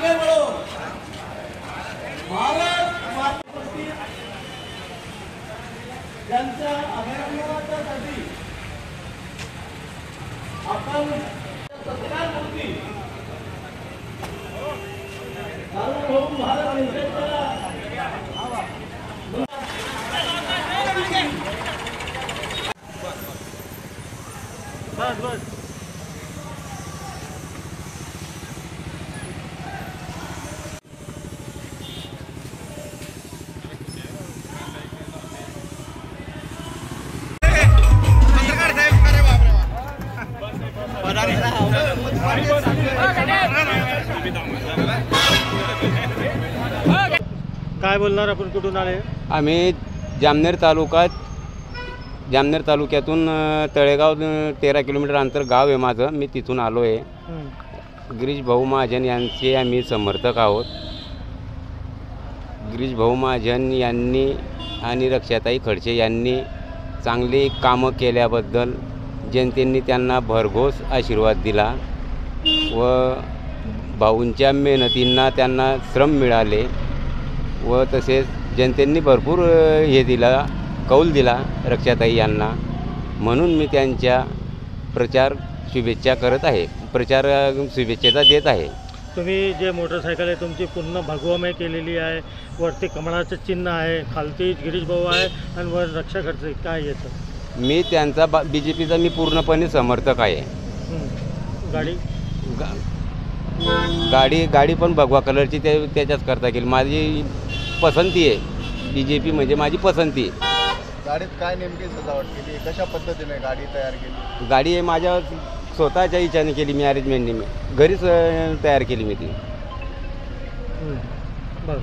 आगे बढ़ो। भारत मातेसाठी त्यांच्या अभिनंदनासाठी आपण सत्कार मूर्ती सार्वभौम भारत देशाच्या बस बस काय बोलणार आपण? कुठून आले? आम्ही जामनेर तालुक्यातून तळेगाव 13 किलोमीटर अंतर गाव आहे माझं. मी तिथून आलो आहे. गिरीश भाऊ महाजन यांचे आम्ही समर्थक आहोत. गिरीश भाऊ महाजन यांनी आणि रक्षाताई खडसे यांनी चांगली कामं केल्याबद्दल जनतेने त्यांना भरघोस आशीर्वाद दिला व भाऊंच्या मेहनतींना त्यांना श्रम मिळाले व तसेच जनतेने भरपूर दिला, कौल दिला रक्षाताई यांना. म्हणून मी त्यांच्या प्रचार शुभेच्छा करत आहे, प्रचार शुभेच्छा देत आहे. तुम्ही जे मोटरसायकल आहे तुमची पूर्ण भगवामय केलेली आहे. वरती कमळाचं चिन्ह आहे, खालती गिरीश भाऊ आहे आणि वर रक्षा खडसे. काय येतं? मी त्यांचा BJPचा मी पूर्णपणे समर्थक आहे. गाडी पण भगवा कलरची त्याच्याच करता येईल. माझी पसंती आहे. BJP म्हणजे माझी पसंती आहे. गाडीत काय नेमकी सजावट केली, कशा पद्धतीने गाडी तयार केली? गाडी माझ्या स्वतःच्या इच्छाने केली. मी अरेंजमेंटने मी घरीच तयार केली मी ती. बरं.